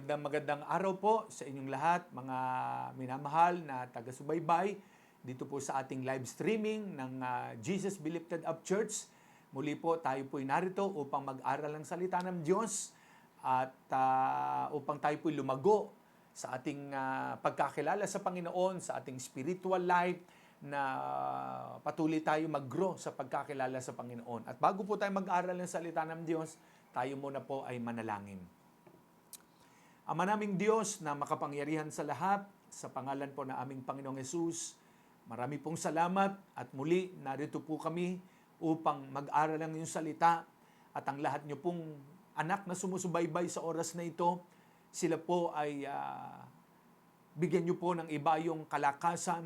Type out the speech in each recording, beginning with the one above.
magandang araw po sa inyong lahat, mga minamahal na taga-subaybay dito po sa ating live streaming ng Jesus Be Lifted Up Church. Muli po tayo po'y narito upang mag-aral ng salita ng Diyos at upang tayo po'y lumago sa ating pagkakilala sa Panginoon, sa ating spiritual life, na patuloy tayo mag-grow sa pagkakilala sa Panginoon. At bago po tayo mag-aral ng salita ng Diyos, tayo muna po ay manalangin. Ama naming Diyos na makapangyarihan sa lahat, sa pangalan po na aming Panginoong Hesus, marami pong salamat at muli narito po kami upang mag-aral ng iyong salita at ang lahat niyo pong anak na sumusubaybay sa oras na ito, sila po ay bigyan niyo po ng iba yung kalakasan,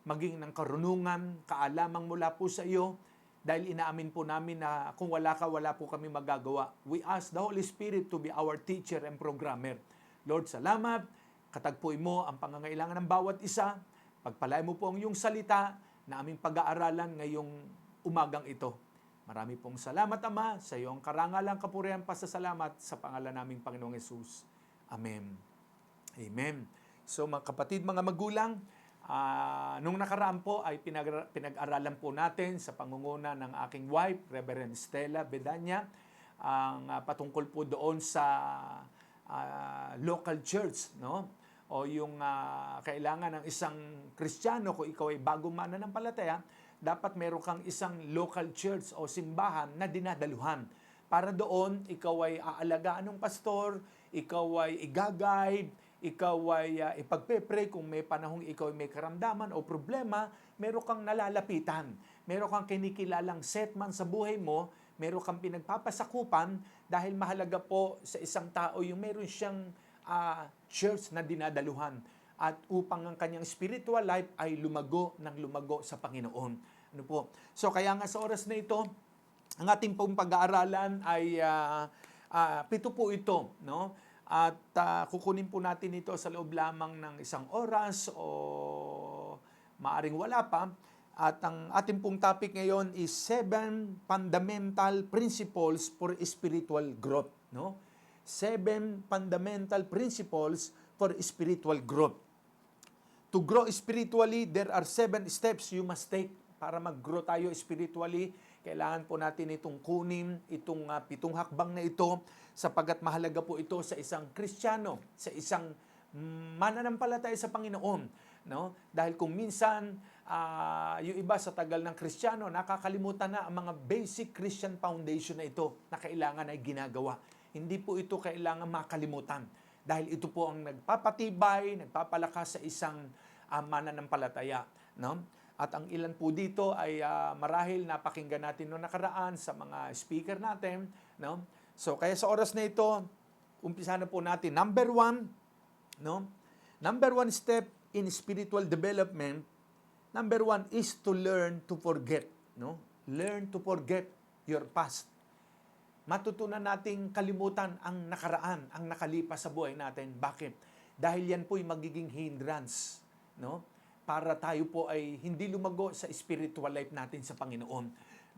maging ng karunungan, kaalamang mula po sa iyo, dahil inaamin po namin na kung wala ka, wala po kami magagawa. We ask the Holy Spirit to be our teacher and programmer. Lord, salamat. Katagpuin mo ang pangangailangan ng bawat isa. Pagpalain mo po ang iyong salita na aming pag-aaralan ngayong umagang ito. Marami pong salamat, Ama, sa iyong karangalan, kapurihan, pasasalamat sa pangalan naming Panginoong Hesus. Amen. Amen. So mga kapatid, mga magulang, nung nakaraan po ay pinag-aralan po natin sa pangunguna ng aking wife, Reverend Stella Bedanya, ang patungkol po doon sa local church, no? O yung kailangan ng isang Kristiyano, kung ikaw ay bagong mananampalataya, dapat meron kang isang local church o simbahan na dinadaluhan. Para doon, ikaw ay aalagaan ng pastor, ikaw ay igagayad, ikaw ay ipagpe-pray kung may panahong ikaw ay may karamdaman o problema, meron kang nalalapitan, meron kang kinikilalang setman sa buhay mo, meron kang pinagpapasakupan dahil mahalaga po sa isang tao yung meron siyang church na dinadaluhan at upang ang kanyang spiritual life ay lumago sa Panginoon. Ano po? So kaya nga sa oras na ito, ang ating pong pag-aaralan ay 7 po ito, no? At kukunin po natin ito sa loob lamang ng isang oras o maaring wala pa. At ang ating pong topic ngayon is 7 fundamental principles for spiritual growth, no? 7 fundamental principles for spiritual growth. To grow spiritually, there are 7 steps you must take para mag-grow tayo spiritually. Kailangan po natin itong kunin, itong 7 hakbang na ito, sapagkat mahalaga po ito sa isang Kristiyano, sa isang mananampalataya sa Panginoon, no? Dahil kung minsan yung iba sa tagal ng Kristiyano nakakalimutan na ang mga basic Christian foundation na ito na kailangan ay ginagawa. Hindi po ito kailangan makalimutan dahil ito po ang nagpapatibay, nagpapalakas sa isang mananampalataya, no? At ang ilan po dito ay marahil napakinggan natin noong nakaraan sa mga speaker natin, no? So kaya sa oras na ito, umpisa na po natin. Number 1, no? Number 1 step in spiritual development, number 1 is to learn to forget, no? Learn to forget your past. Matutunan nating kalimutan ang nakaraan, ang nakalipas sa buhay natin. Bakit? Dahil yan po'y magiging hindrance, no? Para tayo po ay hindi lumago sa spiritual life natin sa Panginoon,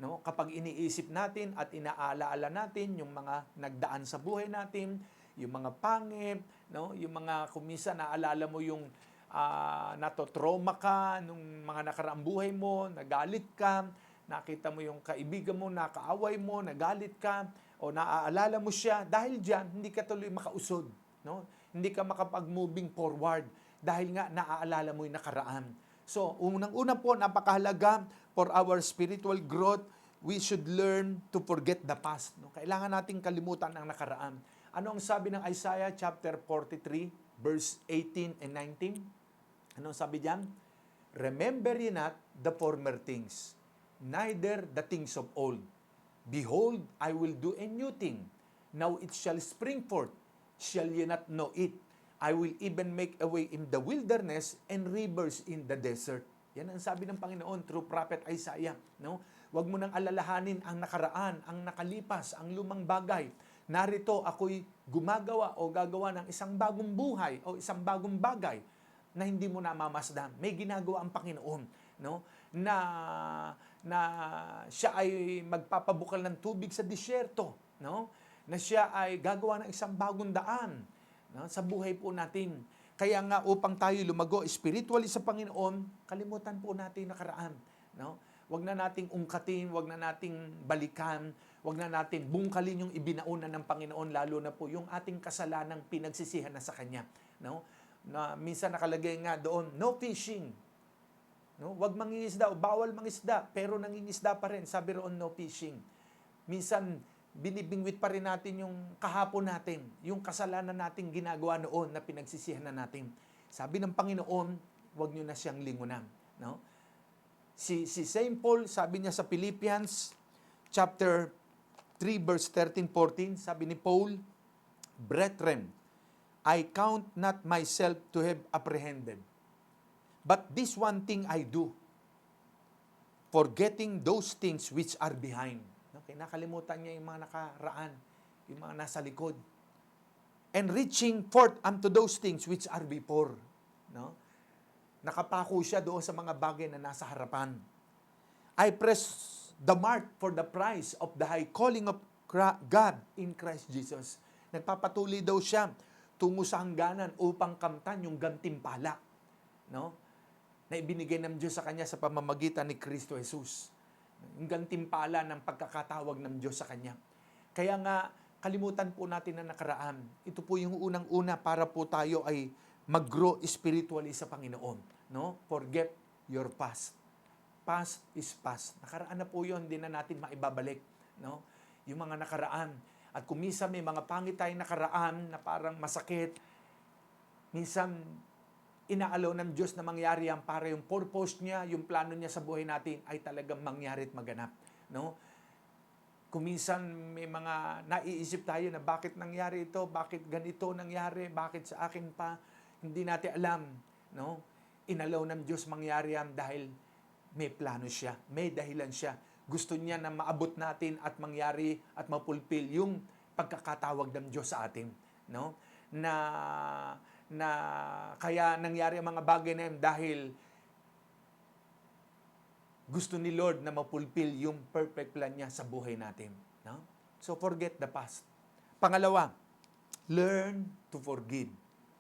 no? Kapag iniisip natin at inaalaala natin yung mga nagdaan sa buhay natin, yung mga pangit, no? Yung mga kuminsan naalala mo yung natotrauma ka nung mga nakaraang buhay mo, nagalit ka, nakita mo yung kaibigan mo, nakaaway mo, nagalit ka, o naaalala mo siya, dahil diyan hindi ka tuloy makausod, no? Hindi ka makapag-moving forward dahil nga naaalala mo yung nakaraan. So, unang-una po, napakahalaga for our spiritual growth, we should learn to forget the past, no? Kailangan nating kalimutan ang nakaraan. Ano ang sabi ng Isaiah chapter 43, verse 18 and 19? Ano ang sabi diyan? Remember ye not the former things, neither the things of old. Behold, I will do a new thing. Now it shall spring forth. Shall ye not know it? I will even make a way in the wilderness and rivers in the desert. Yan ang sabi ng Panginoon through Prophet Isaiah, no? Huwag mo nang alalahanin ang nakaraan, ang nakalipas, ang lumang bagay. Narito ako'y gumagawa o gagawa ng isang bagong buhay o isang bagong bagay na hindi mo na mamasdan. May ginagawa ang Panginoon, no? Na siya ay magpapabukal ng tubig sa disyerto, no? Na siya ay gagawa ng isang bagong daan no? Sa buhay po natin. Kaya nga upang tayo lumago spiritually sa Panginoon, kalimutan po natin nakaraan, no? Wag na nating ungkatin, wag na nating balikan, wag na natin bungkalin yung ibinauna ng Panginoon, lalo na po yung ating kasalanang pinagsisihan na sa Kanya, no? Na minsan nakalagay nga doon, no fishing. No? Wag mangingisda o bawal mangisda, pero nangingisda pa rin. Sabi roon, no fishing. Minsan, binibingwit pa rin natin yung kahapon natin, yung kasalanan natin ginagawa noon na pinagsisihan na natin. Sabi ng Panginoon, wag nyo na siyang lingunan. No? Si St. Paul, sabi niya sa Philippians chapter 3 verse 13-14, sabi ni Paul, "Brethren, I count not myself to have apprehended. But this one thing I do, forgetting those things which are behind." Okay, nakalimutan niya yung mga nakaraan, yung mga nasa likod. "And reaching forth unto those things which are before." No? Nakapako siya doon sa mga bagay na nasa harapan. "I press the mark for the prize of the high calling of God in Christ Jesus." Nagpapatuloy daw siya tungo sa hangganan upang kamtan yung gantimpala, no? Na ibinigay ng Diyos sa kanya sa pamamagitan ni Kristo Jesus. Yung gantimpala ng pagkakatawag ng Diyos sa kanya. Kaya nga, kalimutan po natin na nakaraan. Ito po yung unang-una para po tayo ay mag-grow spiritually sa Panginoon. No? Forget your past. Past is past. Nakaraan na po yun, hindi na natin maibabalik. No? Yung mga nakaraan. At kung minsan may mga pangit tayong nakaraan na parang masakit, minsan inaalaw ng Diyos na mangyari yan para yung purpose niya, yung plano niya sa buhay natin ay talagang mangyari at maganap. No? Kung minsan may mga naiisip tayo na bakit nangyari ito, bakit ganito nangyari, bakit sa akin pa, hindi natin alam. No? Inalaw ng Diyos mangyari yan dahil may plano siya, may dahilan siya. Gusto niya na maabot natin at mangyari at mapulpil yung pagkakatawag ng Diyos sa atin. No? Na kaya nangyari ang mga bagay na yun dahil gusto ni Lord na mapulpil yung perfect plan niya sa buhay natin. No? So forget the past. Pangalawa, learn to forgive.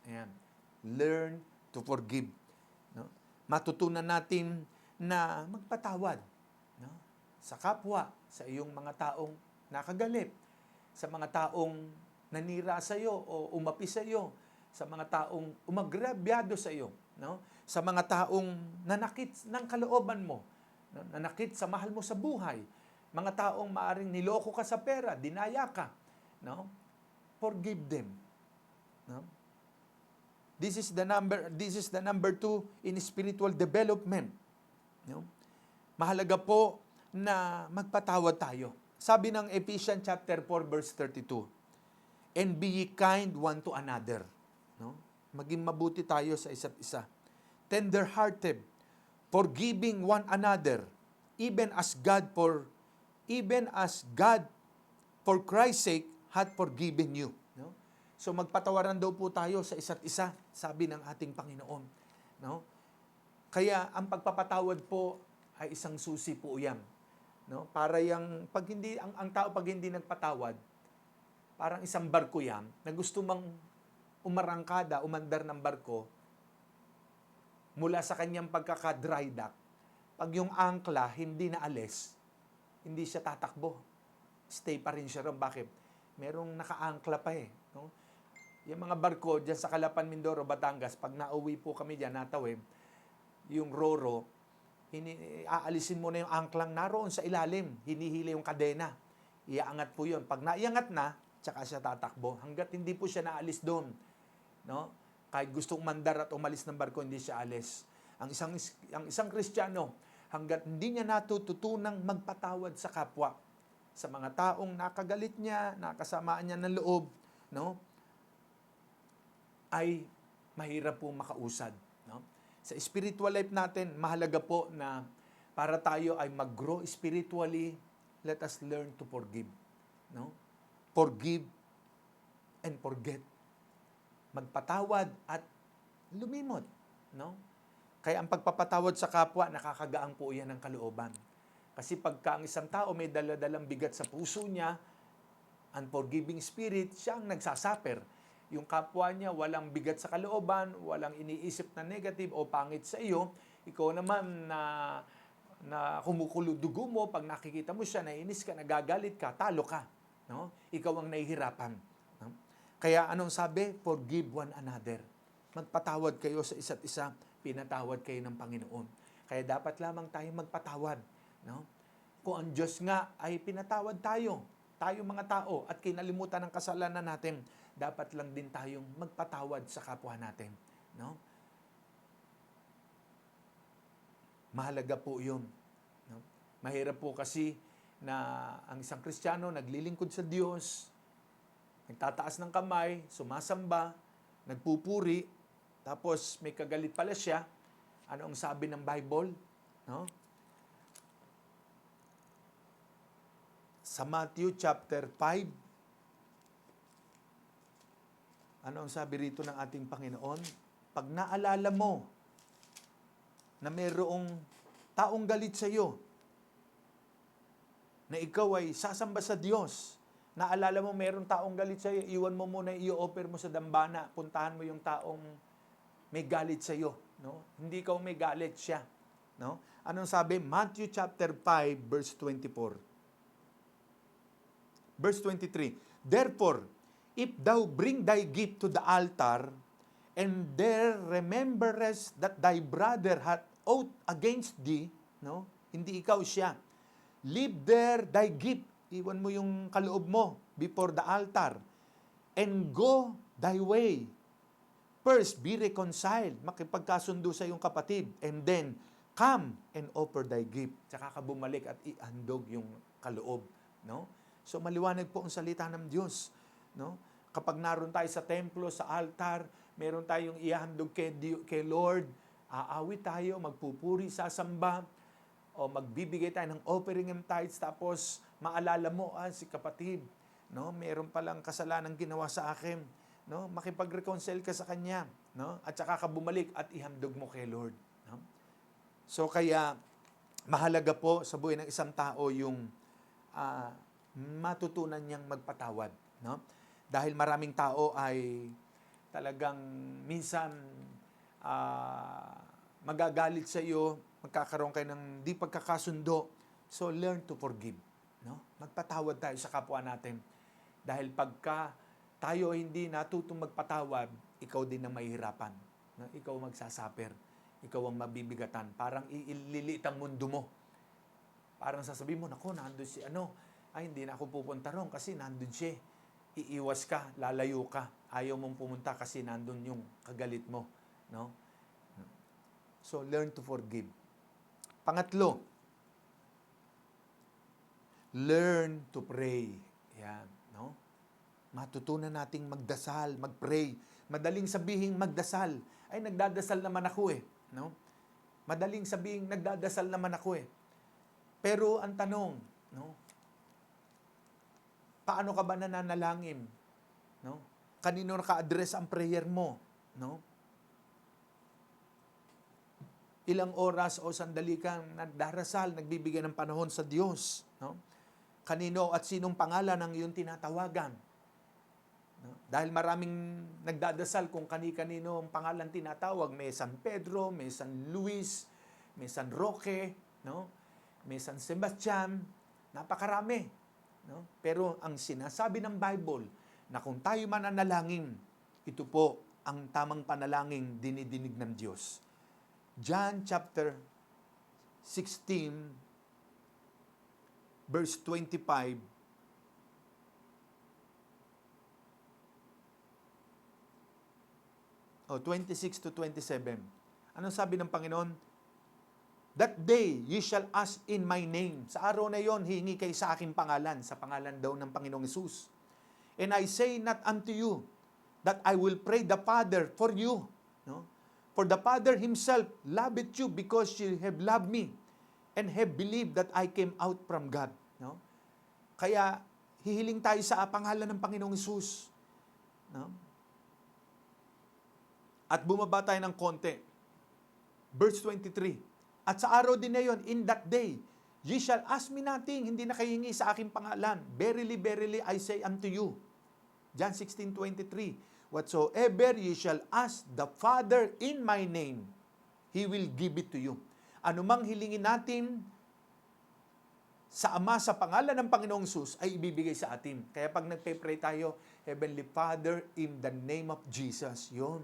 Ayan. Learn to forgive. No? Matutunan natin na magpatawad. No? Sa kapwa, sa iyong mga taong nakagalit, sa mga taong nanira sa iyo o umapi sa iyo, sa mga taong umagrabyado sa iyo, no? Sa mga taong nanakit ng kalooban mo, no? Nanakit sa mahal mo sa buhay, mga taong maaring niloko ka sa pera, dinaya ka, no? Forgive them. No? This is the number 2 in spiritual development. No? Mahalaga po na magpatawad tayo. Sabi ng Ephesians chapter 4 verse 32, "And be ye kind one to another." No? Maging mabuti tayo sa isa't isa. "Tender-hearted, forgiving one another, even as God for Christ's sake hath forgiven you." No? So magpatawaran daw po tayo sa isa't isa, sabi ng ating Panginoon. No? Kaya ang pagpapatawad po ay isang susi po yan. No? Para yung pag hindi ang tao pag hindi nagpatawad, parang isang barko yan na gusto mang umarangkada, umandar ng barko mula sa kanyang pagkaka-dry dock. Pag yung angkla hindi naalis, hindi siya tatakbo. Stay pa rin siya ron. Bakit? Merong naka-angkla pa eh. No? Yung mga barko dyan sa Calapan, Mindoro, Batangas, pag nauwi po kami dyan, natawid, yung roro, aalisin mo na yung angklang naroon sa ilalim. Hinihila yung kadena. Iaangat po yun. Pag naiangat na, tsaka siya tatakbo. Hanggat hindi po siya naalis doon. No? Kahit gustong mandar at umalis ng barko, hindi siya alis. Ang isang Kristiyano, hanggat hindi niya natututunang magpatawad sa kapwa, sa mga taong nakagalit niya, nakasamaan niya ng loob, no? Ay mahirap po makausad. No? Sa spiritual life natin, mahalaga po na para tayo ay mag-grow spiritually, let us learn to forgive. No? Forgive and forget. Magpatawad at lumimot. No? Kaya ang pagpapatawad sa kapwa, nakakagaang po yan ng kalooban. Kasi pagka ang isang tao may daladalang bigat sa puso niya, unforgiving spirit, siya ang nagsasaper. yung kapwa niya walang bigat sa kalooban, walang iniisip na negative o pangit sa iyo, ikaw naman na kumukulo dugo mo, pag nakikita mo siya, naiinis ka, nagagalit ka, talo ka. No? Ikaw ang nahihirapan. No? Kaya anong sabi? Forgive one another. Magpatawad kayo sa isa't isa, pinatawad kayo ng Panginoon. Kaya dapat lamang tayo magpatawad. No? Kung ang Diyos nga ay pinatawad tayo mga tao, at kinalimutan ng kasalanan natin, dapat lang din tayong magpatawad sa kapwa natin. No? Mahalaga po yun. No? Mahirap po kasi na ang isang Kristiyano naglilingkod sa Diyos, nagtataas ng kamay, sumasamba, nagpupuri, tapos may kagalit pala siya. Ano ang sabi ng Bible? No? Sa Matthew chapter 5, ano ang sabi rito ng ating Panginoon? Pag naalala mo na mayroong taong galit sa iyo, na ikaw ay sasamba sa Diyos, naalala mo mayroong taong galit sa iyo, iwan mo muna, i-offer mo sa dambana, puntahan mo yung taong may galit sa iyo, no? Hindi ikaw may galit, siya, no? Anong sabi? Matthew chapter 5 verse 24. Verse 23. Therefore, if thou bring thy gift to the altar, and there rememberest that thy brother hath ought against thee, no? Hindi ikaw, siya. Leave there thy gift, iwan mo yung kaloob mo before the altar, and go thy way. First, be reconciled, makipagkasundo sa iyong kapatid, and then, come and offer thy gift. Tsaka ka bumalik at ihandog yung kaloob, no? So, maliwanag po ang salita ng Diyos, no? Kapag naroon tayo sa templo, sa altar, meron tayong ihandog kay Lord, aawit tayo, magpupuri, sasamba, o magbibigay tayo ng offering and tithes, tapos maalala mo, si kapatid, no? Meron palang kasalanan ginawa sa akin, no? Makipag-reconcile ka sa kanya, no? At saka ka bumalik at ihandog mo kay Lord, no? So kaya mahalaga po sa buhay ng isang tao yung matutunan niyang magpatawad, no? Dahil maraming tao ay talagang minsan magagalit sa iyo, magkakaroon kayo ng di pagkakasundo. So learn to forgive, no? Magpatawad tayo sa kapwa natin. Dahil pagka tayo hindi natutong magpatawad, ikaw din ang mahihirapan, no? Ikaw magsasaper, ikaw ang mabibigatan. Parang ililiit ang mundo mo. Parang sasabihin mo, naku, nandun si hindi na ako pupunta ron kasi nandun siya. Iiwas ka, lalayo ka. Ayaw mong pumunta kasi nandun yung kagalit mo, no? So, learn to forgive. Pangatlo, learn to pray. Yan, no? Matutunan nating magdasal, mag-pray. Madaling sabihin magdasal. Ay, nagdadasal naman ako no? Madaling sabihin nagdadasal naman ako Pero ang tanong, no? Paano ka ba nananalangin? No? Kanino naka-address ang prayer mo? No? Ilang oras o sandali kang nagdarasal, nagbibigay ng panahon sa Diyos? No? Kanino at sinong pangalan ang iyong tinatawagan? No? Dahil maraming nagdadasal kung kani-kanino ang pangalan tinatawag. May San Pedro, may San Luis, may San Roque, no? May San Sebastian, napakarami. No? Pero ang sinasabi ng Bible, na kung tayo mananalangin, ito po ang tamang panalangin dinidinig ng Diyos. John chapter 16, verse 25, 26 to 27. Anong sabi ng Panginoon? That day, ye shall ask in my name. Sa araw na yon, hihingi kayo sa aking pangalan, sa pangalan daw ng Panginoong Hesus. And I say not unto you, that I will pray the Father for you. No? For the Father Himself loveth you, because you have loved me, and have believed that I came out from God. No? Kaya, hihiling tayo sa pangalan ng Panginoong Hesus. No? At bumaba tayo ng konti. Verse 23. At sa araw din na yon, in that day, ye shall ask me nothing, hindi na kayo hingi sa aking pangalan. Verily, verily, I say unto you. John 16:23. Whatsoever you shall ask the Father in my name, He will give it to you. Anumang hilingin natin sa Ama sa pangalan ng Panginoong Sus ay ibibigay sa atin. Kaya pag nagpe-pray tayo, Heavenly Father, in the name of Jesus, yun.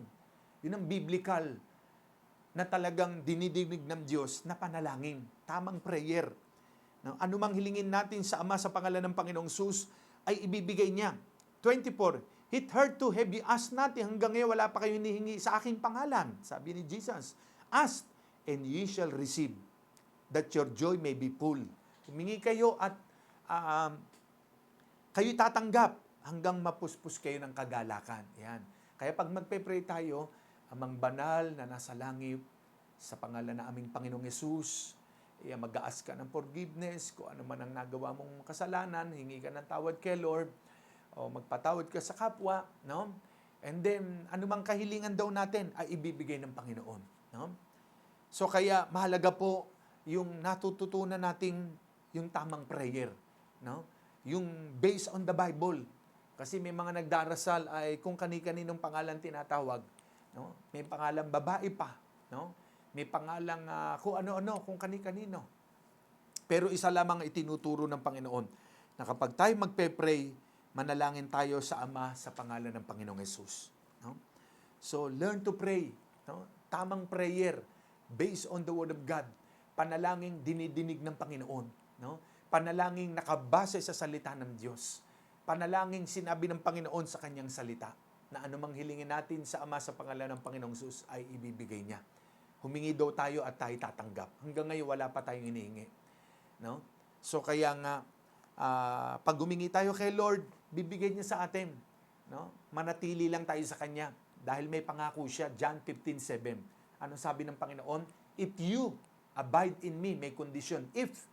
Yun ang biblical na talagang dinidinig ng Diyos na panalangin. Tamang prayer. Anumang hilingin natin sa Ama sa pangalan ng Panginoong Sus ay ibibigay niya. 24, it hurt to have you ask natin. Hanggang ngayon wala pa kayo hinihingi sa aking pangalan. Sabi ni Jesus, ask and ye shall receive, that your joy may be full. Humingi kayo at kayo tatanggap hanggang mapuspos kayo ng kagalakan. Yan. Kaya pag magpe-pray tayo, Amang banal na nasa langit, sa pangalan ng aming Panginoong Yesus, mag-aas ka ng forgiveness, kung ano man ang nagawa mong kasalanan, hingi ka ng tawad kay Lord, o magpatawad ka sa kapwa, no? And then, anumang kahilingan daw natin ay ibibigay ng Panginoon. No? So kaya mahalaga po yung natututunan nating yung tamang prayer. No? Yung based on the Bible. Kasi may mga nagdarasal ay kung kani-kaninong pangalan tinatawag. No? May pangalang babae pa. No? May pangalang kung ano-ano, kung kani-kanino. Pero isa lamang itinuturo ng Panginoon na kapag tayo magpe-pray, manalangin tayo sa Ama sa pangalan ng Panginoong Yesus. No? So, learn to pray. No? Tamang prayer based on the Word of God. Panalangin dinidinig ng Panginoon. No? Panalangin nakabase sa salita ng Diyos. Panalangin sinabi ng Panginoon sa kanyang salita na anumang hilingin natin sa Ama sa pangalan ng Panginoong Yesus ay ibibigay niya. Humingi daw tayo at tayo tatanggap. Hanggang ngayon wala pa tayong hinihingi. No? So kaya nga, pag humingi tayo kay Lord, bibigay niya sa atin. No? Manatili lang tayo sa Kanya. Dahil may pangako siya, John 15:7. Anong sabi ng Panginoon? If you abide in me, may condition. If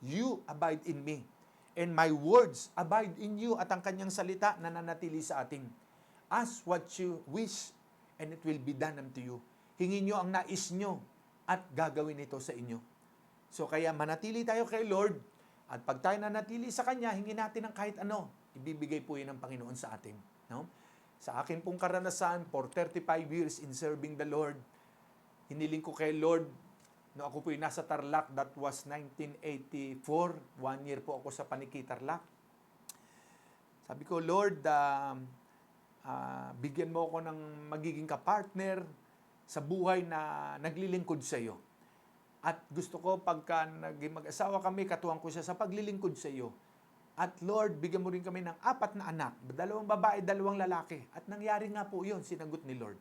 you abide in me, and my words abide in you, at ang Kanyang salita nananatili sa atin. Ask what you wish, and it will be done unto you. Hingin nyo ang nais nyo, at gagawin ito sa inyo. So kaya manatili tayo kay Lord, at pag tayo nanatili sa Kanya, hingin natin ang kahit ano, ibibigay po yun ng Panginoon sa atin. No? Sa akin pong karanasan, for 35 years in serving the Lord, hiniling ko kay Lord, no, ako po yung nasa Tarlac, that was 1984, 1 year po ako sa Paniki, Tarlac. Sabi ko, Lord, bigyan mo ako ng magiging kapartner sa buhay na naglilingkod sa iyo. At gusto ko pagka mag-asawa kami, katuwang ko siya sa paglilingkod sa iyo. At Lord, bigyan mo rin kami ng 4 na anak, 2 babae, 2 lalaki. At nangyari nga po yun, sinagot ni Lord.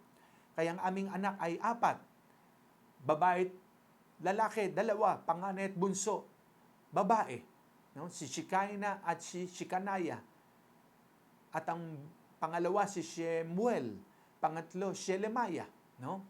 Kaya ang aming anak ay 4. Babae, lalaki, 2, panganay at bunso, babae. No? Si Shikaina at si Shikanaya. At ang pangalawa si Shemuel, pangatlo Shelemaya. No?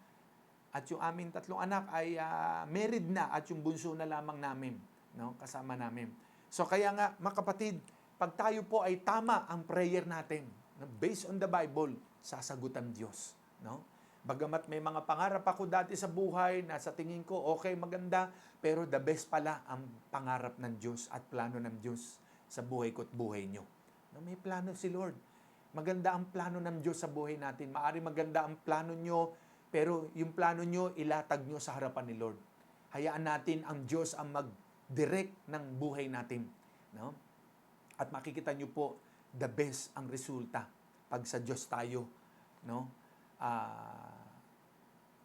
At yung aming 3 anak ay married na at yung bunso na lamang namin, no? Kasama namin. So kaya nga, mga kapatid, pag tayo po ay tama ang prayer natin, no? Based on the Bible, sasagutan Diyos. No? Bagamat may mga pangarap ako dati sa buhay na sa tingin ko, okay, maganda, pero the best pala ang pangarap ng Diyos at plano ng Diyos sa buhay ko at buhay nyo. No? May plano si Lord. Maganda ang plano ng Diyos sa buhay natin. Maari maganda ang plano nyo, pero yung plano nyo, ilatag nyo sa harapan ni Lord. Hayaan natin ang Diyos ang mag-direct ng buhay natin. No? At makikita nyo po, the best ang resulta pag sa Diyos tayo, no?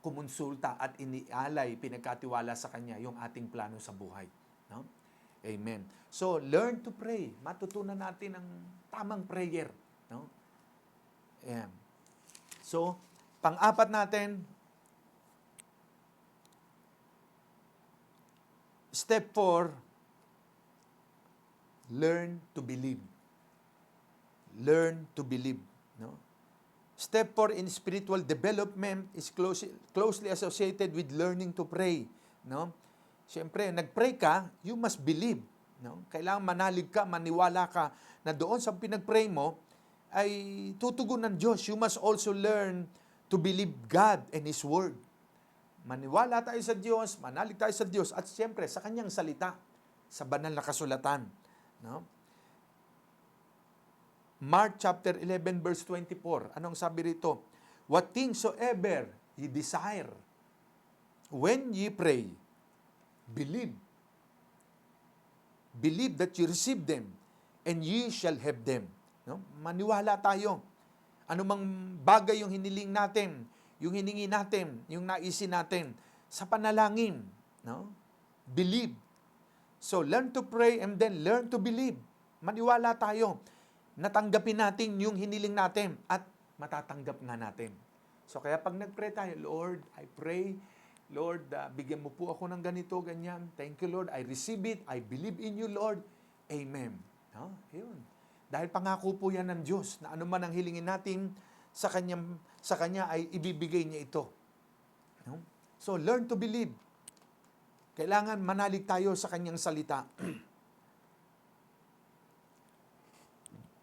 Kumonsulta at inialay, pinagkatiwala sa Kanya yung ating plano sa buhay. No? Amen. So, learn to pray. Matutunan natin ang tamang prayer. No? Ayan. So, pang-4 natin, step 4, learn to believe. Learn to believe. No? Step 4 in spiritual development is closely associated with learning to pray. No? Siyempre, nag-pray ka, you must believe. No? Kailangan manalig ka, maniwala ka na doon sa pinag-pray mo ay tutugon ng Diyos. You must also learn to believe God and His Word. Maniwala tayo sa Diyos, manalig tayo sa Diyos, at siyempre sa Kanyang salita, sa banal na kasulatan. No? Mark chapter 11 verse 24. Anong sabi rito? What things soever ye desire, when ye pray, believe. Believe that you receive them, and ye shall have them. No? Maniwala tayo. Anumang bagay yung hiniling natin, yung hiningi natin, yung naisin natin, sa panalangin. No? Believe. So, learn to pray and then learn to believe. Maniwala tayo. Natanggapin natin yung hiniling natin at matatanggap nga natin. So, kaya pag nag-pray tayo, Lord, I pray, Lord, bigyan mo po ako ng ganito, ganyan. Thank you, Lord. I receive it. I believe in you, Lord. Amen. No? Yun. Dahil pangako po yan ng Diyos na anuman ang hilingin natin sa Kanya ay ibibigay niya ito. No? So, learn to believe. Kailangan manalig tayo sa Kanyang salita.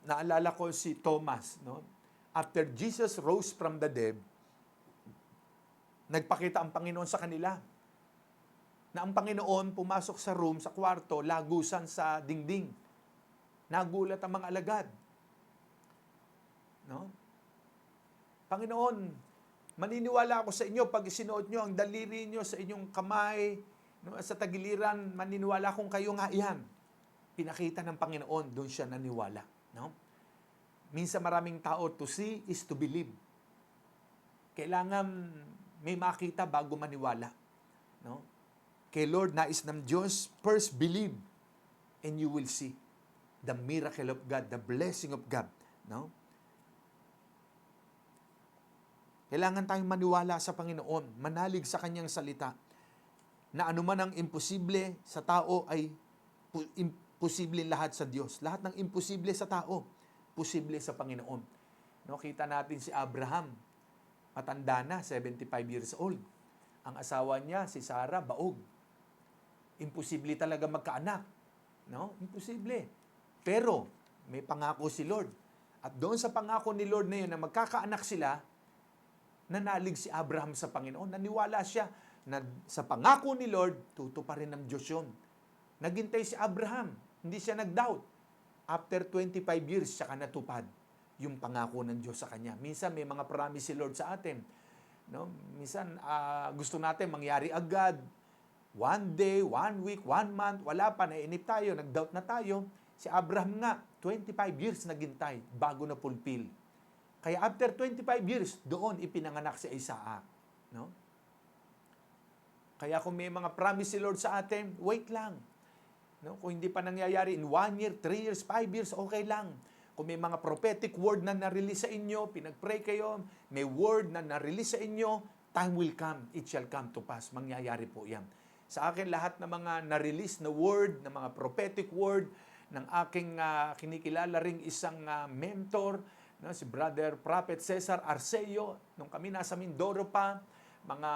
Naalala ko si Thomas, no? After Jesus rose from the dead, nagpakita ang Panginoon sa kanila. Na ang Panginoon pumasok sa room, sa kwarto, lagusan sa dingding. Nagulat ang mga alagad. No? Panginoon, maniniwala ako sa inyo pag isinuot nyo ang daliri nyo sa inyong kamay, no, sa tagiliran, maniniwala kung kayo nga yan. Pinakita ng Panginoon, doon siya naniwala. No? Minsan maraming tao, to see is to believe. Kailangan may makita bago maniwala. No? Kay Lord, nais ng Diyos, first believe and you will see the miracle of God, the blessing of God. No? Kailangan tayong maniwala sa Panginoon, manalig sa Kanyang salita, na anuman ang imposible sa tao ay imposible lahat sa Diyos. Lahat ng imposible sa tao, posible sa Panginoon. No, kita natin si Abraham, matanda na, 75 years old. Ang asawa niya, si Sarah, baog. Imposible talaga magkaanak. No? Imposible. Pero, may pangako si Lord. At doon sa pangako ni Lord na yun, na magkakaanak sila, nanalig si Abraham sa Panginoon. Naniwala siya na sa pangako ni Lord, tutuparin ng Diyos yun. Naghintay si Abraham. Hindi siya nag-doubt. After 25 years, siya natupad yung pangako ng Diyos sa kanya. Minsan, may mga promise si Lord sa atin. No? Minsan, gusto natin mangyari agad. One day, 1 week, 1 month, wala pa, nainip tayo, nag-doubt na tayo. Si Abraham nga, 25 years naghintay bago na fulfill. Kaya after 25 years, doon ipinanganak si Isaac. No? Kaya kung may mga promise si Lord sa atin, wait lang. No? Kung hindi pa nangyayari in 1 year, 3 years, 5 years, okay lang. Kung may mga prophetic word na na-release sa inyo, pinag-pray kayo, may word na na-release sa inyo, time will come, it shall come to pass. Mangyayari po yan. Sa akin, lahat ng mga na-release na word, ng mga prophetic word, ng aking kinikilala ring isang mentor, no, si Brother Prophet Cesar Arceo, nung kami nasa Mindoro pa, mga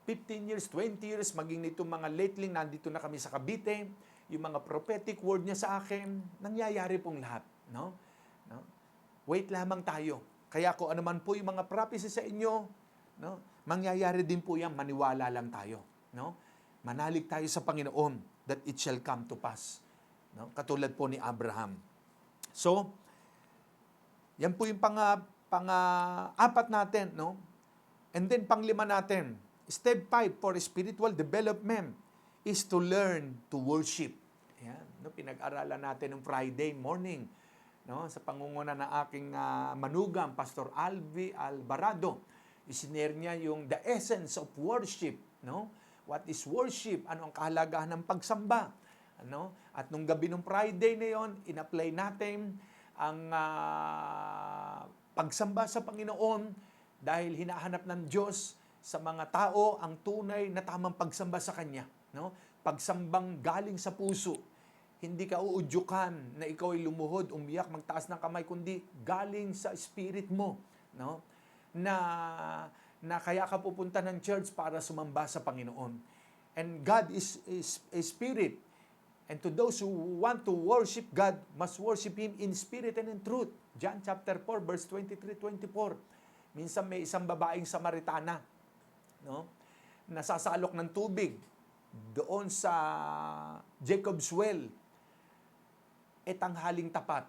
15 years, 20 years, maging nito mga lately, nandito na kami sa Cavite, yung mga prophetic word niya sa akin, nangyayari pong lahat. No? No? Wait lamang tayo. Kaya kung ano man po yung mga prophecy sa inyo, no, mangyayari din po yan, maniwala lang tayo. No? Manalig tayo sa Panginoon that it shall come to pass. No? Katulad po ni Abraham. So, yan po yung pang-apat natin. No? And then pang-5 natin, Step 5 for spiritual development is to learn to worship. Yan, no, pinag-aralan natin ng Friday morning, no, sa pangunguna ng aking manugang, Pastor Alvi Alvarado. Isinare niya yung the essence of worship. No? What is worship? Ano ang kahalagahan ng pagsamba? Ano? At nung gabi ng Friday na yon, in-apply natin ang pagsamba sa Panginoon dahil hinahanap ng Diyos sa mga tao ang tunay na tamang pagsamba sa Kanya. No? Pagsambang galing sa puso. Hindi ka uudyukan na ikaw ay lumuhod, umiyak, magtaas ng kamay, kundi galing sa spirit mo. No? Na kaya ka pupunta ng church para sumamba sa Panginoon. And God is a spirit. And to those who want to worship God, must worship Him in spirit and in truth. John chapter 4, verse 23-24. Minsan may isang babaeng Samaritana, no, nasasalok ng tubig doon sa Jacob's well. tanghaling tapat.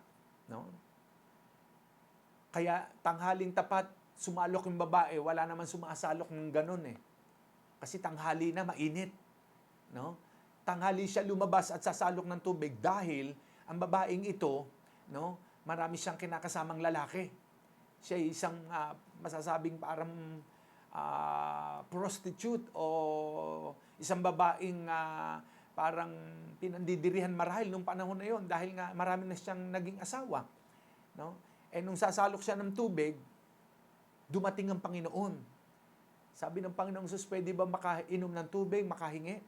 No? Kaya tanghaling tapat, sumalok yung babae, wala naman sumasalok ng ganun eh. Kasi tanghali na, mainit. No? Tanghali siya lumabas at sasalok ng tubig dahil ang babaeng ito, no, marami siyang kinakasamang lalaki. Siya ay isang masasabing parang prostitute o isang babaeng parang pinandidirihan marahil nung panahon na yon dahil nga marami na siyang naging asawa. No? Nung sasalok siya ng tubig, dumating ang Panginoon. Sabi ng Panginoong Jesus, pwede ba makainom ng tubig, makahingi?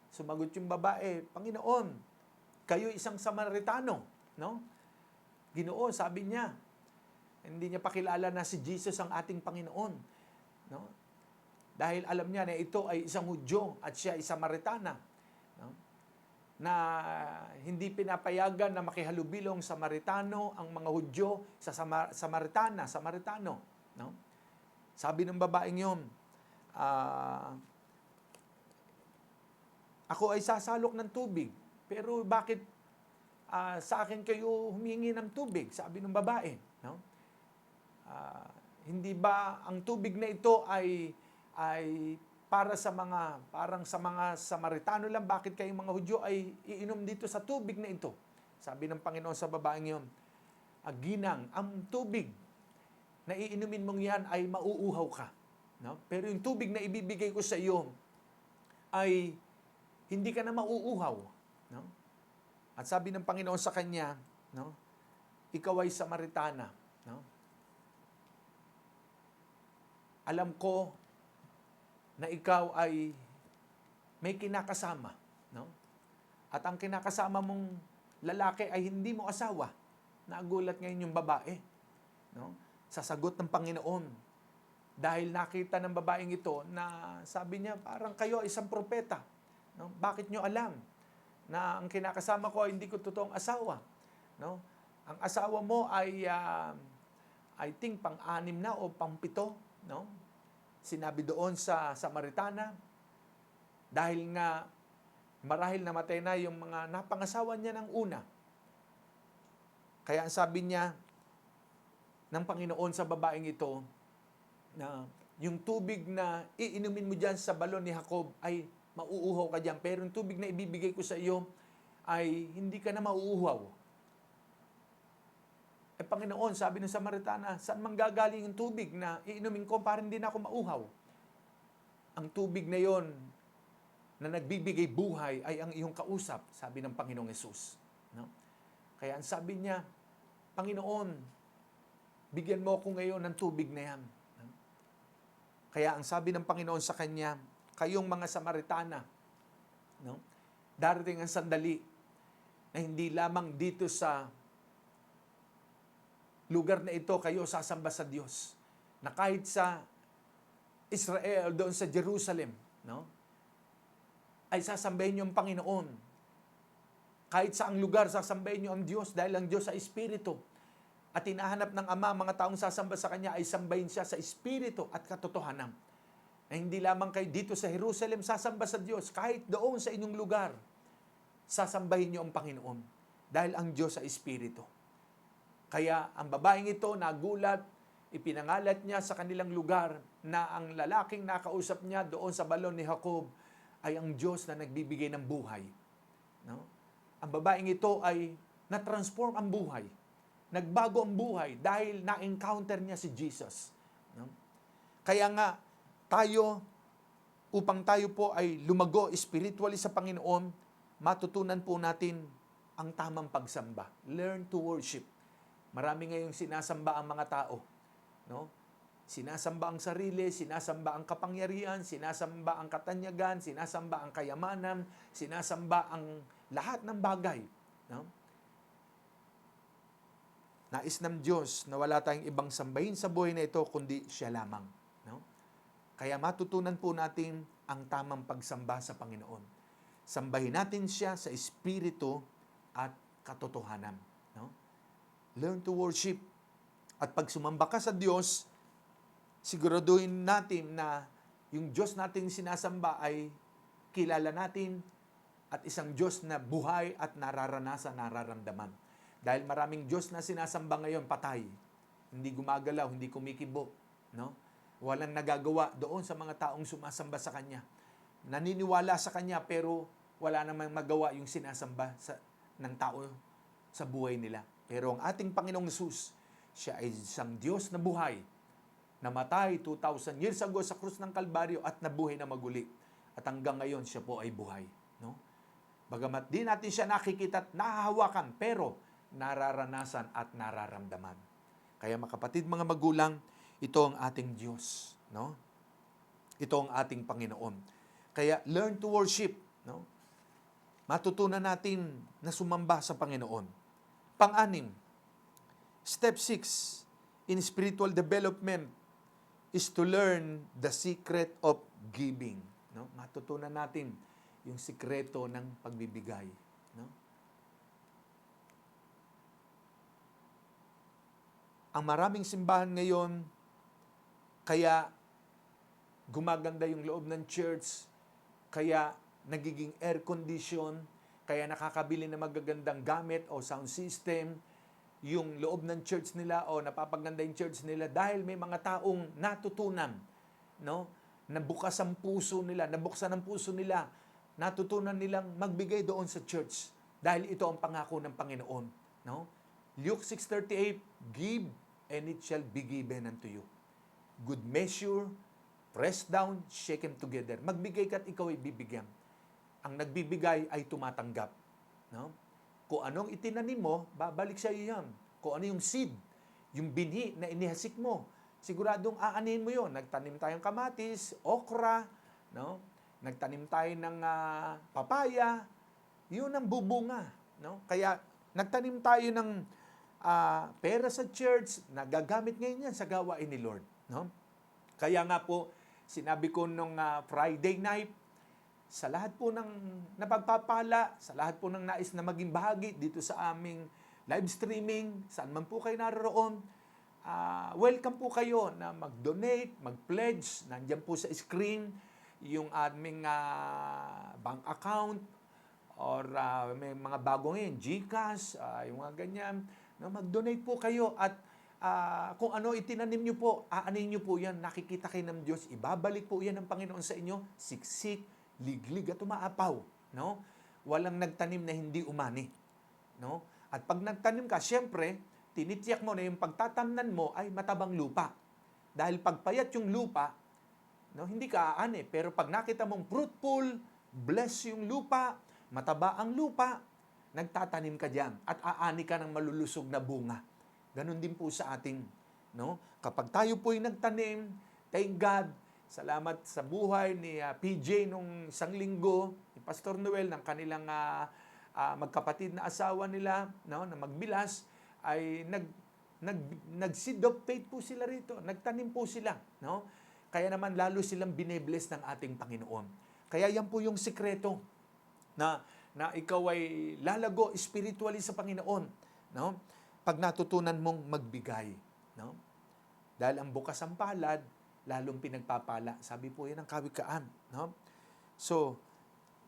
Sumagot yung babae, Panginoon, kayo isang Samaritano. No? Ginoo, sabi niya, hindi niya pakilala na si Jesus ang ating Panginoon. No? Dahil alam niya na ito ay isang Hudyo at siya ay Samaritana. No? Na hindi pinapayagan na makihalubilong Samaritano ang mga Hudyo sa Samaritano. No? Sabi ng babaeng yun, ako ay sasalok ng tubig, pero bakit sa akin kayo humingi ng tubig? Sabi ng babae. No? Hindi ba ang tubig na ito ay para sa mga Samaritano lang, bakit kayong mga Hudyo ay iinom dito sa tubig na ito? Sabi ng Panginoon sa babaeng yon, Ginang, ang tubig na iinumin mong yan ay mauuhaw ka. No? Pero yung tubig na ibibigay ko sa iyo ay hindi ka na mauuhaw. No? At sabi ng Panginoon sa kanya, no, ikaw ay Samaritana. No? Alam ko na ikaw ay may kinakasama. No? At ang kinakasama mong lalaki ay hindi mo asawa. Nagulat ngayon yung babae. No? Sa sagot ng Panginoon. Dahil nakita ng babaeng ito na sabi niya, parang kayo isang propeta. No? Bakit nyo alam na ang kinakasama ko ay hindi ko totoong asawa? No? Ang asawa mo ay, I think, pang-6 na o pang-7. No? Sinabi doon sa Samaritana, dahil nga marahil namatay na yung mga napangasawa niya ng una. Kaya ang sabi niya ng Panginoon sa babaeng ito, na yung tubig na iinumin mo dyan sa balon ni Jacob ay mauuhaw ka dyan. Pero yung tubig na ibibigay ko sa iyo ay hindi ka na mauuhaw. Panginoon, sabi ng Samaritana, saan manggagaling yung tubig na iinumin ko para hindi na ako mauhaw? Ang tubig na yon na nagbibigay buhay ay ang iyong kausap, sabi ng Panginoong Hesus. No? Kaya ang sabi niya, Panginoon, bigyan mo ako ngayon ng tubig na yan. No? Kaya ang sabi ng Panginoon sa kanya, kayong mga Samaritana, no? Darating ang sandali na hindi lamang dito sa lugar na ito kayo sasamba sa Diyos. Na kahit sa Israel, doon sa Jerusalem, no, ay sasambahin niyo ang Panginoon. Kahit saang lugar, sasambahin niyo ang Diyos dahil ang Diyos ay Espiritu. At hinahanap ng Ama, mga taong sasamba sa Kanya ay sambahin siya sa Espiritu at katotohanan. Na hindi lamang kayo dito sa Jerusalem sasamba sa Diyos, kahit doon sa inyong lugar, sasambahin niyo ang Panginoon. Dahil ang Diyos ay Espiritu. Kaya ang babaeng ito nagulat, ipinangalat niya sa kanilang lugar na ang lalaking nakausap niya doon sa balon ni Jacob ay ang Diyos na nagbibigay ng buhay. No? Ang babaeng ito ay na-transform ang buhay. Nagbago ang buhay dahil na-encounter niya si Jesus. No? Kaya nga, upang tayo po ay lumago spiritually sa Panginoon, matutunan po natin ang tamang pagsamba. Learn to worship. Marami ngayong sinasamba ang mga tao. No? Sinasamba ang sarili, sinasamba ang kapangyarihan, sinasamba ang katanyagan, sinasamba ang kayamanan, sinasamba ang lahat ng bagay. No? Nais ng Diyos na wala tayong ibang sambahin sa buhay na ito, kundi siya lamang. No? Kaya matutunan po natin ang tamang pagsamba sa Panginoon. Sambahin natin siya sa Espiritu at katotohanan. No? Learn to worship. At pag sumamba ka sa Diyos, siguraduhin natin na yung Diyos nating sinasamba ay kilala natin, at isang Diyos na buhay at nararanasan, nararamdaman. Dahil maraming Diyos na sinasamba ngayon patay, hindi gumagalaw, hindi kumikibo, no? Walang nagagawa doon sa mga taong sumasamba sa Kanya. Naniniwala sa Kanya pero wala namang magawa yung sinasamba ng tao sa buhay nila. Pero ang ating Panginoong Hesus, siya ay isang Diyos na buhay, namatay 2,000 years ago sa krus ng Kalbaryo at nabuhay na maguli. At hanggang ngayon, siya po ay buhay. No? Bagamat di natin siya nakikita at nahahawakan, pero nararanasan at nararamdaman. Kaya mga kapatid, mga magulang, ito ang ating Diyos. No? Ito ang ating Panginoon. Kaya learn to worship. No? Matutunan natin na sumamba sa Panginoon. Pang-anim, step 6 in spiritual development is to learn the secret of giving. No? Matutunan natin yung sikreto ng pagbibigay. No? Ang maraming simbahan ngayon, kaya gumaganda yung loob ng church, kaya nagiging air condition, kaya nakakabili ng magagandang gamit o sound system, yung loob ng church nila o napapaganda yung church nila dahil may mga taong natutunan, no? Nabukas ang puso nila, nabuksan ang puso nila, natutunan nilang magbigay doon sa church dahil ito ang pangako ng Panginoon, no? Luke 6:38, give and it shall be given unto you. Good measure, pressed down, shaken together. Magbigay ka at ikaw ay bibigyan. Ang nagbibigay ay tumatanggap, no? Kung anong itinanim mo, babalik sa iyo yan. Kung ano yung seed, yung binhi na inihasik mo, siguradong aanin mo yon. Nagtanim tayong kamatis, okra, no? Nagtanim tayo ng papaya, yun ang bubunga, no? Kaya nagtanim tayo ng pera sa church, nagagamit ngayon yan sa gawain ni Lord, no? Kaya nga po, sinabi ko nung Friday night, sa lahat po ng napagpapala, sa lahat po ng nais na maging bahagi dito sa aming live streaming, saan man po kayo naroon, welcome po kayo na mag-donate, mag-pledge. Nandiyan po sa screen yung aming bank account or may mga bago ngayon, GCash, yung mga ganyan. No, mag-donate po kayo at kung ano itinanim nyo po, aanin nyo po yan, nakikita kayo ng Diyos, ibabalik po yan ng Panginoon sa inyo, siksik, liglig at umaapaw, no? Walang nagtanim na hindi umani, no? At pag nagtanim ka, syempre, tinitiyak mo na yung pagtatamnan mo ay matabang lupa. Dahil pagpayat yung lupa, no, hindi ka aani, pero pag nakita mong fruitful, bless yung lupa, mataba ang lupa, nagtatanim ka diyan at aani ka ng malulusog na bunga. Ganon din po sa ating, no? Kapag tayo po'y nagtanim, thank God, salamat sa buhay ni PJ nung isang linggo, ni Pastor Noel, ng kanilang magkapatid na asawa nila, no, na magbilas, ay nag-seed of faith po sila rito. Nagtanim po sila, no? Kaya naman lalo silang binebless ng ating Panginoon. Kaya yan po yung sikreto na ikaw ay lalago spiritually sa Panginoon, no? Pag natutunan mong magbigay, no? Dahil ang bukas ang palad, lalong pinagpapala. Sabi po yan ang kawikaan, no? So,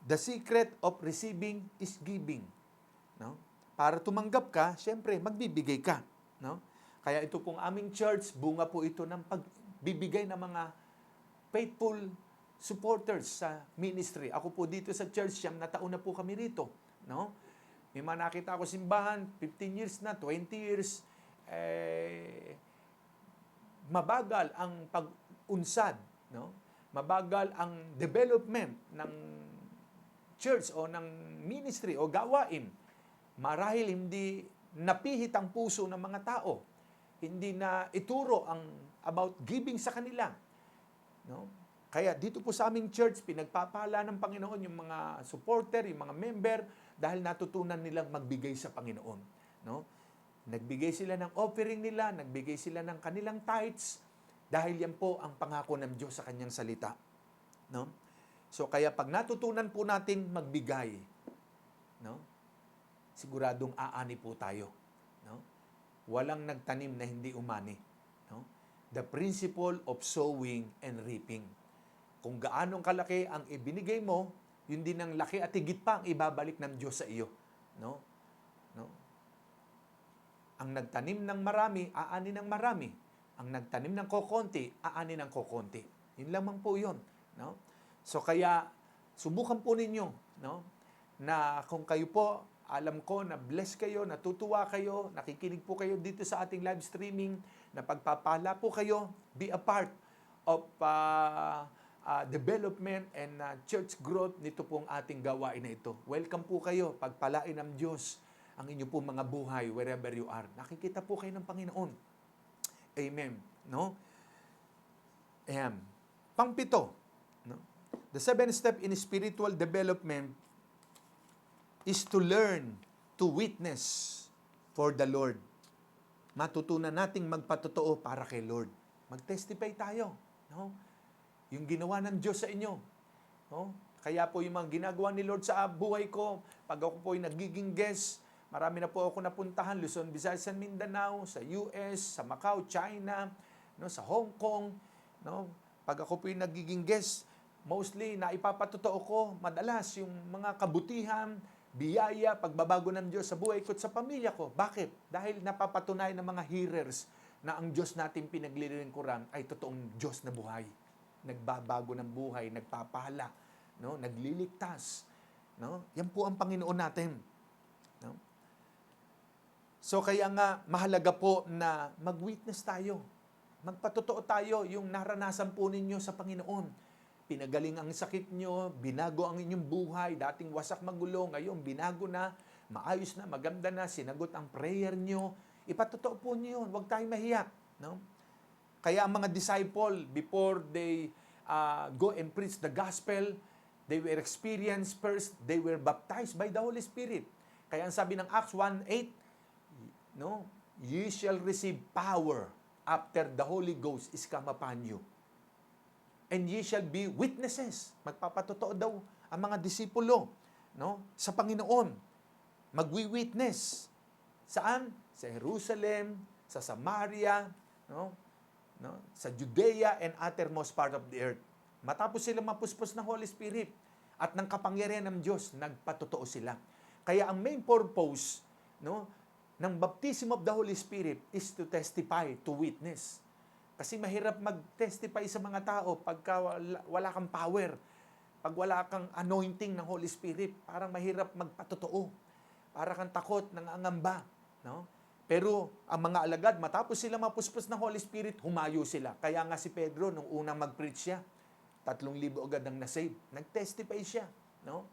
the secret of receiving is giving, no? Para tumanggap ka, syempre magbibigay ka, no? Kaya ito pong aming church, bunga po ito ng pagbibigay ng mga faithful supporters sa ministry. Ako po dito sa church, 9 na taon na po kami rito, no? May mga nakita ako simbahan, 15 years na, 20 years, mabagal ang pag-unsad, no? Mabagal ang development ng church o ng ministry o gawain. Marahil hindi napihit ang puso ng mga tao. Hindi na ituro ang about giving sa kanila, no? Kaya dito po sa aming church, pinagpapala ng Panginoon yung mga supporter, yung mga member, dahil natutunan nilang magbigay sa Panginoon, no? Nagbigay sila ng offering nila, nagbigay sila ng kanilang tithes, dahil yan po ang pangako ng Diyos sa kanyang salita, no? So kaya pag natutunan po natin magbigay, no? Siguradong aani po tayo, no? Walang nagtanim na hindi umani, no? The principle of sowing and reaping. Kung gaanong kalaki ang ibinigay mo, yun din ang laki at higit pa ang ibabalik ng Diyos sa iyo. No? No? Ang nagtanim ng marami, aani ng marami. Ang nagtanim ng kokonti, aani ng kokonti. Yun lamang po yun. No? So kaya, subukan po ninyo, no? Na kung kayo po, alam ko na bless kayo, natutuwa kayo, nakikinig po kayo dito sa ating live streaming, na pagpapala po kayo, be a part of development and church growth nito pong ating gawain na ito. Welcome po kayo, pagpalain ng Diyos ang inyo po mga buhay wherever you are. Nakikita po kayo ng Panginoon. Amen. No? Ayan. Pangpito. No? The seventh step in spiritual development is to learn to witness for the Lord. Matutunan nating magpatotoo para kay Lord. Mag-testify tayo. No? Yung ginawa ng Diyos sa inyo. No? Kaya po yung mga ginagawa ni Lord sa buhay ko, pag ako po ay nagiging guest, marami na po ako napuntahan, Luzon, Visayas, and Mindanao, sa US, sa Macau, China, no, sa Hong Kong. No? Pag ako po ay nagiging guest, mostly na ipapatotoo ko madalas yung mga kabutihan, biyaya, pagbabago ng Diyos sa buhay ko at sa pamilya ko. Bakit? Dahil napapatunayan ng mga hearers na ang Diyos natin pinaglilingkuran ay totoong Diyos na buhay. Nagbabago ng buhay, nagpapala, no? Nagliligtas. No? Yan po ang Panginoon natin. No? So kaya nga, mahalaga po na mag-witness tayo. Magpatotoo tayo yung naranasan po ninyo sa Panginoon. Pinagaling ang sakit nyo, binago ang inyong buhay, dating wasak magulo, ngayon binago na, maayos na, maganda na, sinagot ang prayer nyo. Ipatotoo po nyo yun, huwag tayong mahiya. No? Kaya ang mga disciple, before they go and preach the gospel, they were experienced first, they were baptized by the Holy Spirit. Kaya ang sabi ng Acts 1:8, no? You shall receive power after the Holy Ghost is come upon you. And ye shall be witnesses. Magpapatotoo daw ang mga disipulo, no? Sa Panginoon. Magwi-witness. Saan? Sa Jerusalem, sa Samaria, no? No? Sa Judea and uttermost part of the earth. Matapos sila mapuspos ng Holy Spirit at ng kapangyarihan ng Diyos, nagpatotoo sila. Kaya ang main purpose, no, ng baptism of the Holy Spirit is to testify, to witness. Kasi mahirap mag-testify sa mga tao pagka wala kang power, pag wala kang anointing ng Holy Spirit, parang mahirap magpatotoo. Para kang takot, nangangamba, no? Pero ang mga alagad, matapos sila mapuspos ng Holy Spirit, humayo sila. Kaya nga si Pedro, nung unang mag-preach siya, 3,000 agad ang nasave. Nag-testify siya. No?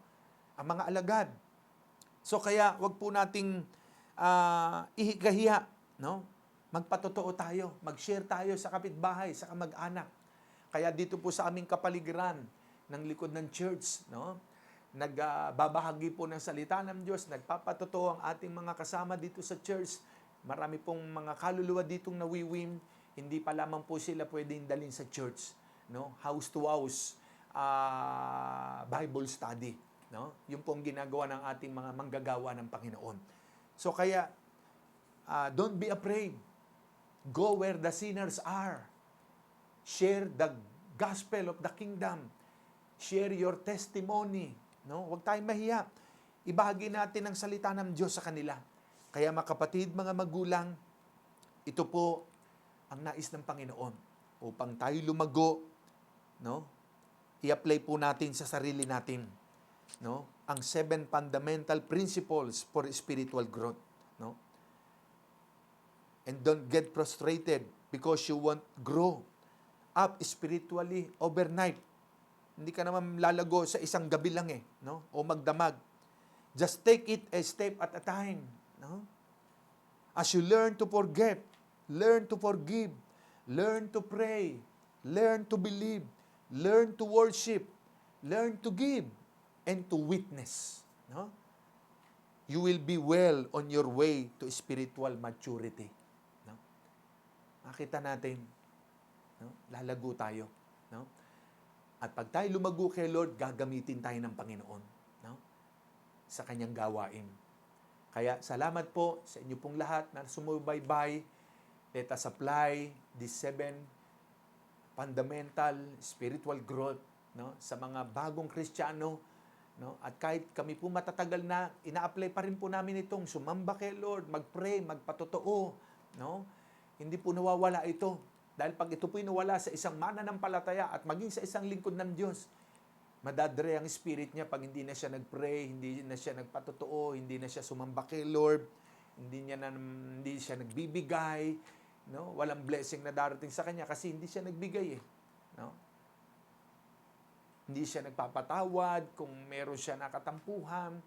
Ang mga alagad. So kaya, wag po nating ihikahiya. No? Magpatotoo tayo. Mag-share tayo sa kapitbahay, sa kamag-anak. Kaya dito po sa aming kapaligiran ng likod ng church, no? Nagbabahagi po ng salita ng Diyos, nagpapatotoo ang ating mga kasama dito sa church. Marami pong mga kaluluwa ditong nawiwim, hindi pa lamang po sila pwedeng dalhin sa church, no? House to house Bible study, no? Yung pong ginagawa ng ating mga manggagawa ng Panginoon. So kaya don't be afraid. Go where the sinners are. Share the gospel of the kingdom. Share your testimony, no? Huwag tayong mahiya. Ibahagi natin ang salita ng Diyos sa kanila. Kaya mga kapatid, mga magulang, ito po ang nais ng Panginoon upang tayo lumago, no? I-apply po natin sa sarili natin, no? Ang 7 fundamental principles for spiritual growth, no? And don't get frustrated because you won't grow up spiritually overnight. Hindi ka naman lalago sa isang gabi lang no? O magdamag. Just take it a step at a time, no? As you learn to forget, learn to forgive, learn to pray, learn to believe, learn to worship, learn to give, and to witness, no? You will be well on your way to spiritual maturity, no? Makita natin, no? Lalago tayo, no? At pag tayo lumago kay Lord, gagamitin tayo ng Panginoon, no? Sa kanyang gawain. Kaya salamat po sa inyo pong lahat na sumubaybay. Let us apply these 7 fundamental spiritual growth, no? Sa mga bagong Kristiyano No? At kahit kami po matatagal na, ina-apply pa rin po namin itong sumamba kay Lord, mag-pray, magpatotoo. No? Hindi po nawawala ito. Dahil pag ito po nawala sa isang mananampalataya at maging sa isang lingkod ng Diyos, madadre ang spirit niya pag hindi na siya nag-pray, hindi na siya nagpatotoo, hindi na siya sumamba kay Lord, hindi siya nagbibigay, no? Walang blessing na darating sa kanya kasi hindi siya nagbigay eh. No? Hindi siya nagpapatawad kung meron siya nakatampuhan.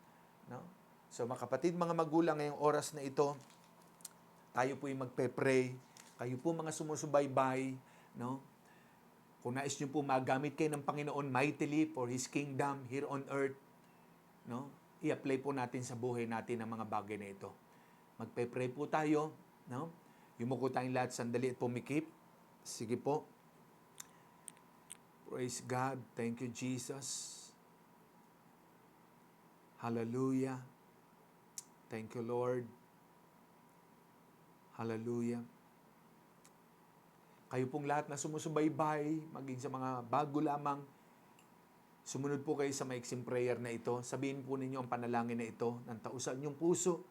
No? So mga kapatid, mga magulang, ngayong oras na ito, tayo po'y magpe-pray. Kayo po mga sumusubaybay, no? Kung nais nyo po magamit kayo ng Panginoon mightily for His kingdom here on earth, no? I-apply po natin sa buhay natin ang mga bagay na ito. Magpe-pray po tayo, no? Yumuko tayong lahat sandali at pumikip. Sige po. Praise God. Thank you, Jesus. Hallelujah. Thank you, Lord. Hallelujah. Kayo pong lahat na sumusubaybay, maging sa mga bago lamang, sumunod po kayo sa maiksing prayer na ito. Sabihin po ninyo ang panalangin na ito ng tausan inyong puso.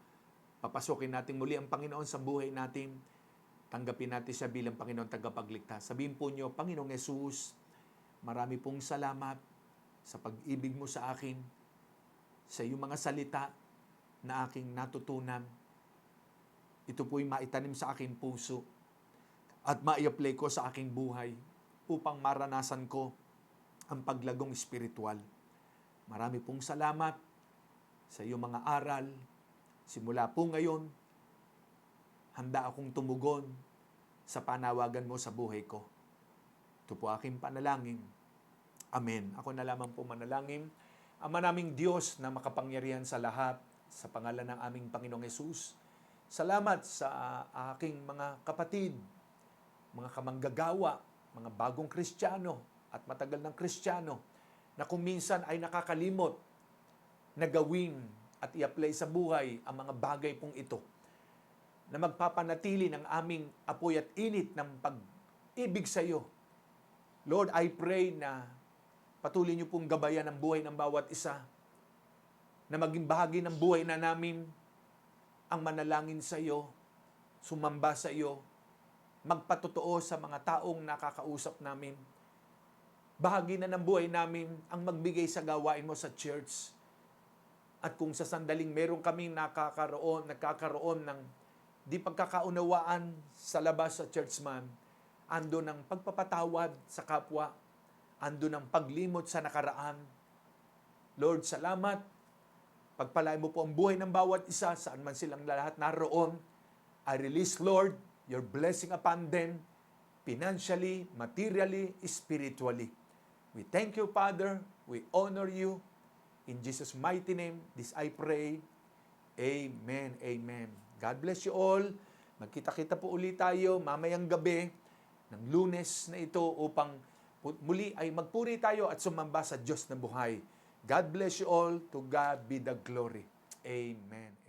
Papasukin natin muli ang Panginoon sa buhay natin. Tanggapin natin siya bilang Panginoon tagapagligtas. Sabihin po niyo, Panginoong Yesus, marami pong salamat sa pag-ibig mo sa akin, sa iyong mga salita na aking natutunan. Ito po'y maitanim sa aking puso at mai-apply ko sa aking buhay upang maranasan ko ang paglagong espiritual. Marami pong salamat sa iyong mga aral. Simula po ngayon, handa akong tumugon sa panawagan mo sa buhay ko. Ito po aking panalangin. Amen. Ako na lamang po manalangin. Ama naming Diyos na makapangyarihan sa lahat, sa pangalan ng aming Panginoong Yesus, salamat sa aking mga kapatid, mga kamanggagawa, mga bagong Kristiyano at matagal ng Kristiyano na kung minsan ay nakakalimot na gawin at i-apply sa buhay ang mga bagay pong ito na magpapanatili ng aming apoy at init ng pag-ibig sa iyo. Lord, I pray na patuloy niyo pong gabayan ang buhay ng bawat isa na maging bahagi ng buhay na namin ang manalangin sa iyo, sumamba sa iyo, magpatotoo sa mga taong nakakausap namin. Bahagi na ng buhay namin ang magbigay sa gawain mo sa church. At kung sa sandaling meron kaming nagkakaroon ng di pagkakaunawaan sa labas sa church man, ando ng pagpapatawad sa kapwa, ando ng paglimot sa nakaraan. Lord, salamat. Pagpalain mo po ang buhay ng bawat isa, saan man silang lahat naroon. I release, Lord, your blessing upon them, financially, materially, spiritually. We thank you, Father. We honor you. In Jesus' mighty name, this I pray. Amen. Amen. God bless you all. Magkita-kita po ulit tayo mamayang gabi ng Lunes na ito upang muli ay magpuri tayo at sumamba sa Diyos na buhay. God bless you all. To God be the glory. Amen.